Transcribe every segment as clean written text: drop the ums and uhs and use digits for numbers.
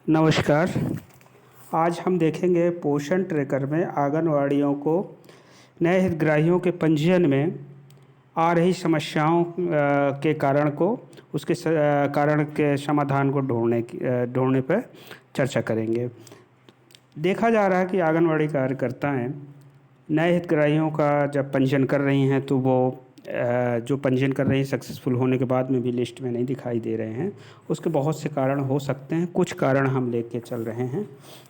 नमस्कार। आज हम देखेंगे पोषण ट्रैकर में आंगनवाड़ियों को नए हितग्राहियों के पंजीयन में आ रही समस्याओं के कारण को उसके कारण के समाधान को ढूंढने पर चर्चा करेंगे। देखा जा रहा है कि आंगनवाड़ी कार्यकर्ताएं नए हितग्राहियों का जब पंजीयन कर रही हैं तो वो जो पंजीयन कर रही हैं सक्सेसफुल होने के बाद में भी लिस्ट में नहीं दिखाई दे रहे हैं। उसके बहुत से कारण हो सकते हैं, कुछ कारण हम लेके चल रहे हैं।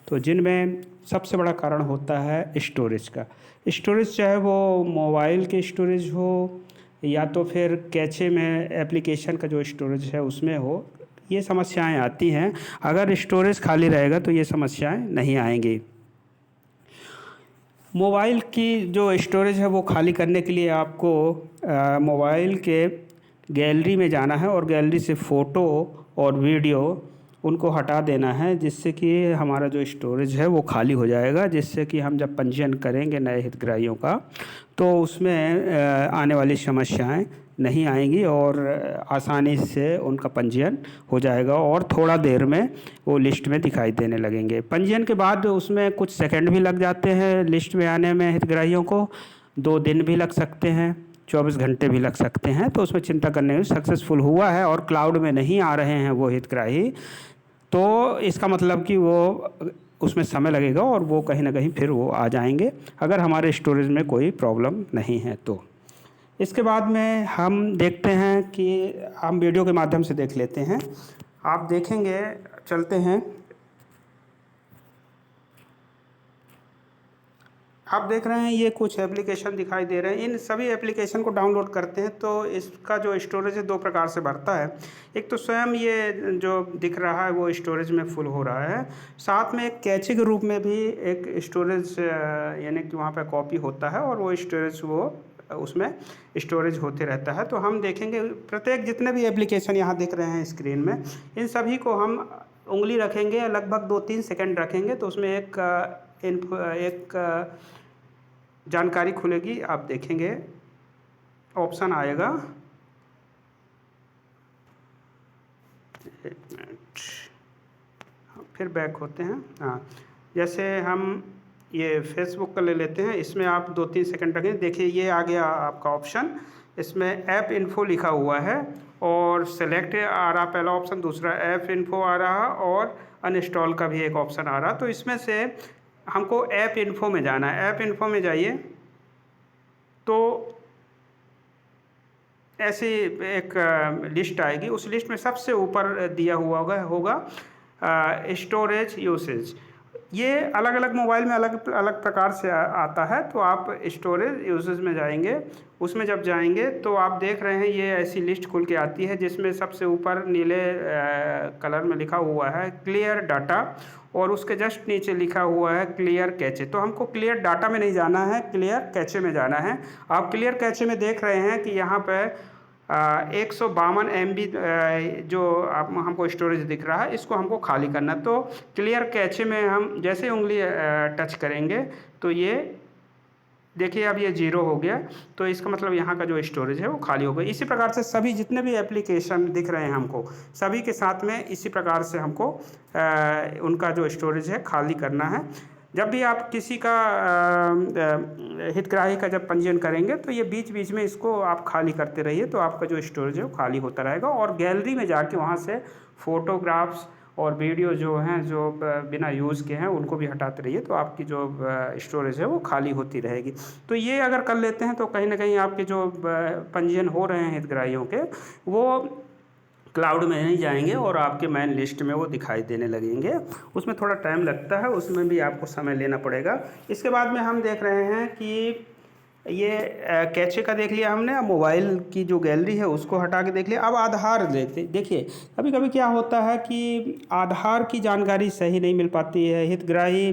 तो जिनमें सबसे बड़ा कारण होता है स्टोरेज का। स्टोरेज चाहे वो मोबाइल के स्टोरेज हो या तो फिर कैचे में एप्लीकेशन का जो स्टोरेज है उसमें हो, ये समस्याएं आती हैं। अगर स्टोरेज खाली रहेगा तो ये समस्याएं नहीं आएंगी। मोबाइल की जो स्टोरेज है वो खाली करने के लिए आपको मोबाइल के गैलरी में जाना है और गैलरी से फ़ोटो और वीडियो उनको हटा देना है, जिससे कि हमारा जो स्टोरेज है वो खाली हो जाएगा। जिससे कि हम जब पंजीयन करेंगे नए हितग्राहियों का तो उसमें आने वाली समस्याएं नहीं आएंगी और आसानी से उनका पंजीयन हो जाएगा और थोड़ा देर में वो लिस्ट में दिखाई देने लगेंगे। पंजीयन के बाद उसमें कुछ सेकंड भी लग जाते हैं लिस्ट में आने में हितग्राहियों को, 2 दिन भी लग सकते हैं, 24 घंटे भी लग सकते हैं। तो उसमें चिंता करने में सक्सेसफुल हुआ है और क्लाउड में नहीं आ रहे हैं वो हितग्राही, तो इसका मतलब कि वो उसमें समय लगेगा और वो कहीं ना कहीं फिर वो आ जाएंगे अगर हमारे स्टोरेज में कोई प्रॉब्लम नहीं है तो। इसके बाद में हम देखते हैं कि हम वीडियो के माध्यम से देख लेते हैं। आप देखेंगे, चलते हैं। आप देख रहे हैं ये कुछ एप्लीकेशन दिखाई दे रहे हैं। इन सभी एप्लीकेशन को डाउनलोड करते हैं तो इसका जो स्टोरेज है 2 प्रकार से बढ़ता है। एक तो स्वयं ये जो दिख रहा है वो स्टोरेज में फुल हो रहा है, साथ में एक कैचे के रूप में भी एक स्टोरेज यानी कि वहाँ पे कॉपी होता है और वो स्टोरेज वो उसमें स्टोरेज होते रहता है। तो हम देखेंगे प्रत्येक जितने भी एप्लीकेशन यहाँ दिख रहे हैं स्क्रीन में, इन सभी को हम उंगली रखेंगे, लगभग 2-3 सेकंड रखेंगे तो उसमें एक जानकारी खुलेगी। आप देखेंगे ऑप्शन आएगा, एक मिनट, फिर बैक होते हैं। हाँ, जैसे हम ये फेसबुक का ले लेते हैं, इसमें आप 2-3 सेकंड रखें। देखिए ये आ गया आपका ऑप्शन, इसमें ऐप इन्फो लिखा हुआ है और सेलेक्ट आ रहा पहला ऑप्शन, दूसरा ऐप इन्फो आ रहा और अनइंस्टॉल का भी एक ऑप्शन आ रहा। तो इसमें से हमको ऐप इन्फो में जाना है। ऐप इन्फो में जाइए तो ऐसी एक लिस्ट आएगी। उस लिस्ट में सबसे ऊपर दिया हुआ होगा स्टोरेज यूसेज। ये अलग अलग मोबाइल में अलग अलग प्रकार से आता है। तो आप स्टोरेज यूसेज में जाएंगे, उसमें जब जाएंगे तो आप देख रहे हैं ये ऐसी लिस्ट खुल के आती है जिसमें सबसे ऊपर नीले कलर में लिखा हुआ है क्लियर डाटा और उसके जस्ट नीचे लिखा हुआ है क्लियर कैचे। तो हमको क्लियर डाटा में नहीं जाना है, क्लियर कैचे में जाना है। आप क्लियर कैचे में देख रहे हैं कि यहाँ पर 152 MB जो आप हमको स्टोरेज दिख रहा है, इसको हमको खाली करना। तो क्लियर कैचे में हम जैसे उंगली टच करेंगे तो ये देखिए अब ये 0 हो गया। तो इसका मतलब यहाँ का जो स्टोरेज है वो खाली हो गया। इसी प्रकार से सभी जितने भी एप्लीकेशन दिख रहे हैं हमको, सभी के साथ में इसी प्रकार से हमको उनका जो स्टोरेज है खाली करना है। जब भी आप किसी का हितग्राही का जब पंजीयन करेंगे तो ये बीच बीच में इसको आप खाली करते रहिए, तो आपका जो स्टोरेज है वो खाली होता रहेगा। और गैलरी में जाके वहाँ से फ़ोटोग्राफ्स और वीडियो जो हैं जो बिना यूज़ के हैं उनको भी हटाते रहिए, तो आपकी जो स्टोरेज है वो खाली होती रहेगी। तो ये अगर कर लेते हैं तो कहीं ना कहीं आपके जो पंजीयन हो रहे हैं हितग्राहियों के वो क्लाउड में नहीं जाएंगे और आपके मेन लिस्ट में वो दिखाई देने लगेंगे। उसमें थोड़ा टाइम लगता है, उसमें भी आपको समय लेना पड़ेगा। इसके बाद में हम देख रहे हैं कि ये कैचे का देख लिया हमने। अब मोबाइल की जो गैलरी है उसको हटा के देख लिया। अब आधार देखिए कभी कभी क्या होता है कि आधार की जानकारी सही नहीं मिल पाती है। हितग्राही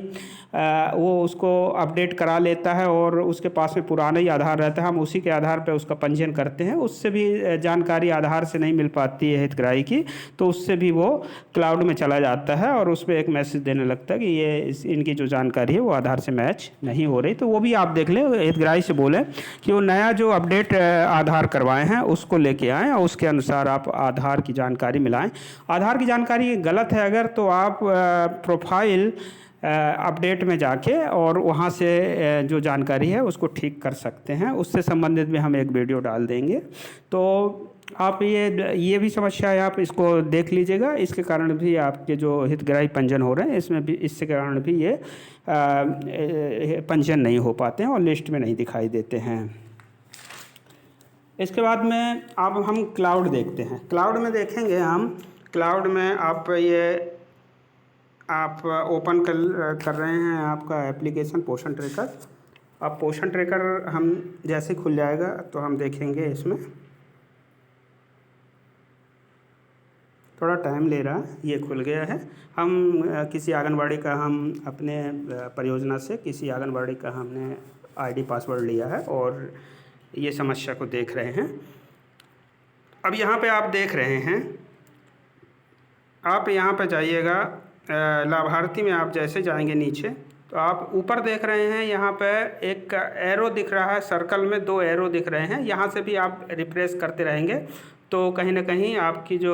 वो उसको अपडेट करा लेता है और उसके पास में पुराना ही आधार रहता है, हम उसी के आधार पर उसका पंजीयन करते हैं, उससे भी जानकारी आधार से नहीं मिल पाती है हितग्राही की, तो उससे भी वो क्लाउड में चला जाता है और उसमें एक मैसेज देने लगता है कि ये इनकी जो जानकारी है वो आधार से मैच नहीं हो रही। तो वो भी आप देख लें, हितग्राही से बोले कि वो नया जो अपडेट आधार करवाए हैं उसको लेके आएँ और उसके अनुसार आप आधार की जानकारी मिलाएं। आधार की जानकारी गलत है अगर, तो आप प्रोफाइल अपडेट में जाके और वहाँ से जो जानकारी है उसको ठीक कर सकते हैं। उससे संबंधित भी हम एक वीडियो डाल देंगे। तो आप ये भी समस्या है, आप इसको देख लीजिएगा। इसके कारण भी आपके जो हितग्राही पंजीयन हो रहे हैं इसमें भी, इसके कारण भी ये पंजीयन नहीं हो पाते हैं और लिस्ट में नहीं दिखाई देते हैं। इसके बाद में अब हम क्लाउड देखते हैं। क्लाउड में देखेंगे हम, क्लाउड में आप ओपन कर रहे हैं आपका एप्लीकेशन पोषण ट्रैकर। अब पोषण ट्रैकर हम जैसे खुल जाएगा तो हम देखेंगे, इसमें थोड़ा टाइम ले रहा है। ये खुल गया है। हम किसी आंगनबाड़ी का, हम अपने परियोजना से किसी आंगनबाड़ी का हमने आईडी पासवर्ड लिया है और ये समस्या को देख रहे हैं। अब यहाँ पे आप देख रहे हैं, आप यहाँ पे जाइएगा, लाभार्थी में आप जैसे जाएंगे नीचे तो आप ऊपर देख रहे हैं, यहाँ पे एक एरो दिख रहा है, सर्कल में 2 एरो दिख रहे हैं। यहाँ से भी आप रिफ्रेश करते रहेंगे तो कहीं ना कहीं आपकी जो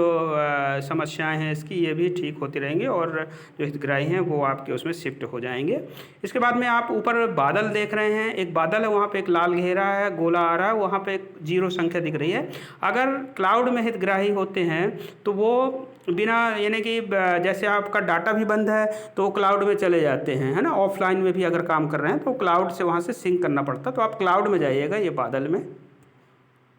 समस्याएं हैं इसकी, ये भी ठीक होती रहेंगी और जो हितग्राही हैं वो आपके उसमें शिफ्ट हो जाएंगे। इसके बाद में आप ऊपर बादल देख रहे हैं, एक बादल है, वहाँ पे एक लाल घेरा है, गोला आ रहा है, वहाँ पे एक 0 संख्या दिख रही है। अगर क्लाउड में हितग्राही होते हैं तो वो बिना, यानी कि जैसे आपका डाटा भी बंद है तो क्लाउड में चले जाते हैं, है ना। ऑफलाइन में भी अगर काम कर रहे हैं तो क्लाउड से वहाँ से सिंक करना पड़ता। तो आप क्लाउड में जाइएगा, ये बादल में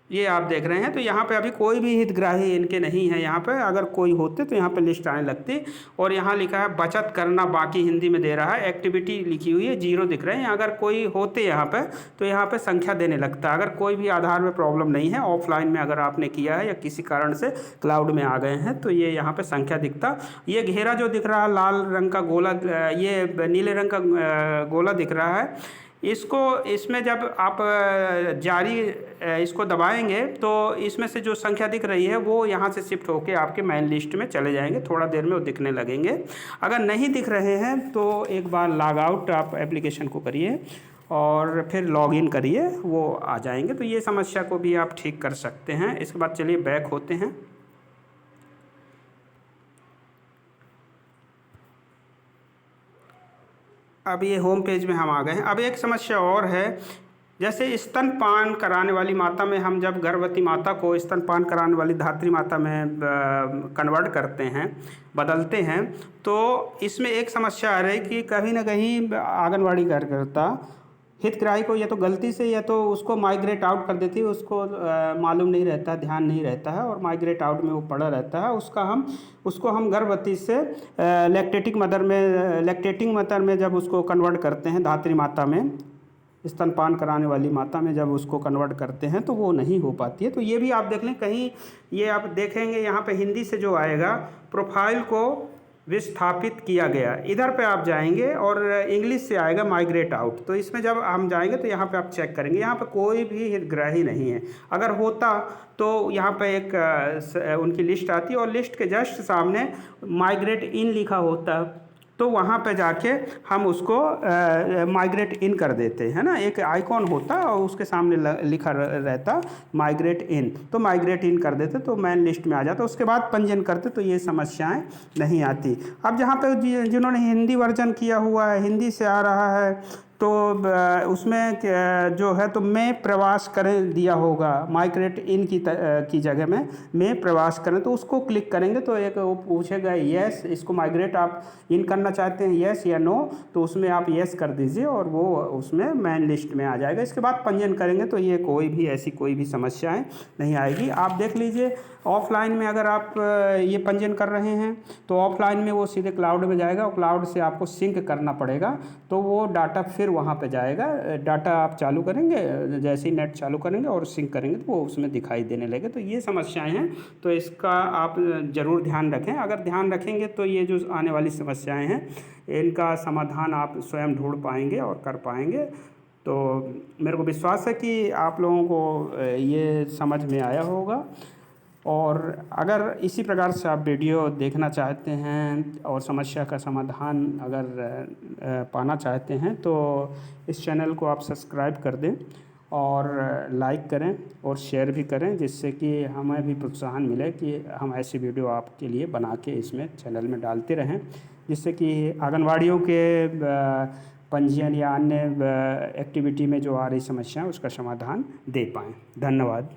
ये आप देख रहे हैं। तो यहाँ पे अभी कोई भी हितग्राही इनके नहीं है। यहाँ पे अगर कोई होते तो यहाँ पे लिस्ट आने लगती। और यहाँ लिखा है बचत करना बाकी, हिंदी में दे रहा है, एक्टिविटी लिखी हुई है, 0 दिख रहे हैं। अगर कोई होते यहाँ पे तो यहाँ पे संख्या देने लगता है। अगर कोई भी आधार में प्रॉब्लम नहीं है, ऑफलाइन में अगर आपने किया है या किसी कारण से क्लाउड में आ गए हैं तो ये यहाँ पर संख्या दिखता। ये घेरा जो दिख रहा है, लाल रंग का गोला, ये नीले रंग का गोला दिख रहा है, इसमें जब आप जारी इसको दबाएंगे तो इसमें से जो संख्या दिख रही है वो यहाँ से शिफ्ट होके आपके मेन लिस्ट में चले जाएंगे। थोड़ा देर में वो दिखने लगेंगे। अगर नहीं दिख रहे हैं तो एक बार लॉग आउट आप एप्लीकेशन को करिए और फिर लॉग इन करिए, वो आ जाएंगे। तो ये समस्या को भी आप ठीक कर सकते हैं। इसके बाद चलिए बैक होते हैं। अब ये होम पेज में हम आ गए हैं। अब एक समस्या और है, जैसे स्तनपान कराने वाली माता में, हम जब गर्भवती माता को स्तनपान कराने वाली धात्री माता में कन्वर्ट करते हैं, बदलते हैं, तो इसमें एक समस्या आ रही कि कहीं ना कहीं आंगनवाड़ी कार्यकर्ता हितग्राही को या तो गलती से या तो उसको माइग्रेट आउट कर देती है, उसको मालूम नहीं रहता है, ध्यान नहीं रहता है और माइग्रेट आउट में वो पड़ा रहता है। उसको हम गर्भवती से लैक्टेटिंग मदर में जब उसको कन्वर्ट करते हैं, धात्री माता में, स्तनपान कराने वाली माता में जब उसको कन्वर्ट करते हैं तो वो नहीं हो पाती है। तो ये भी आप देख लें, कहीं ये आप देखेंगे यहाँ पे हिंदी से जो आएगा, प्रोफाइल को विस्थापित किया गया, इधर पे आप जाएंगे और इंग्लिश से आएगा माइग्रेट आउट। तो इसमें जब हम जाएंगे तो यहाँ पे आप चेक करेंगे, यहाँ पे कोई भी हितग्राही नहीं है। अगर होता तो यहाँ पे एक उनकी लिस्ट आती और लिस्ट के जस्ट सामने माइग्रेट इन लिखा होता, तो वहाँ पे जाके हम उसको माइग्रेट इन कर देते हैं ना। एक आइकॉन होता और उसके सामने लिखा रहता माइग्रेट इन, तो माइग्रेट इन कर देते तो मेन लिस्ट में आ जाता। उसके बाद पंजीयन करते तो ये समस्याएं नहीं आती। अब जहाँ पे जिन्होंने हिंदी वर्जन किया हुआ है, हिंदी से आ रहा है, तो उसमें जो है तो मैं प्रवास करें दिया होगा, माइग्रेट इन की जगह में मैं प्रवास करें, तो उसको क्लिक करेंगे तो एक वो पूछेगा यस, इसको माइग्रेट आप इन करना चाहते हैं यस या नो, तो उसमें आप यस कर दीजिए और वो उसमें मेन लिस्ट में आ जाएगा। इसके बाद पंजीयन करेंगे तो ये कोई भी समस्याएं नहीं आएगी। आप देख लीजिए, ऑफलाइन में अगर आप ये पंजीयन कर रहे हैं तो ऑफलाइन में वो सीधे क्लाउड में जाएगा और क्लाउड से आपको सिंक करना पड़ेगा, तो वो डाटा फिर वहाँ पे जाएगा। डाटा आप चालू करेंगे, जैसे ही नेट चालू करेंगे और सिंक करेंगे तो वो उसमें दिखाई देने लगे। तो ये समस्याएं हैं, तो इसका आप ज़रूर ध्यान रखें। अगर ध्यान रखेंगे तो ये जो आने वाली समस्याएँ हैं इनका समाधान आप स्वयं ढूंढ पाएंगे और कर पाएंगे। तो मेरे को विश्वास है कि आप लोगों को ये समझ में आया होगा। और अगर इसी प्रकार से आप वीडियो देखना चाहते हैं और समस्या का समाधान अगर पाना चाहते हैं तो इस चैनल को आप सब्सक्राइब कर दें और लाइक करें और शेयर भी करें, जिससे कि हमें भी प्रोत्साहन मिले कि हम ऐसी वीडियो आपके लिए बना के इसमें चैनल में डालते रहें, जिससे कि आंगनवाड़ियों के पंजीयन या अन्य एक्टिविटी में जो आ रही समस्या है उसका समाधान दे पाएँ। धन्यवाद।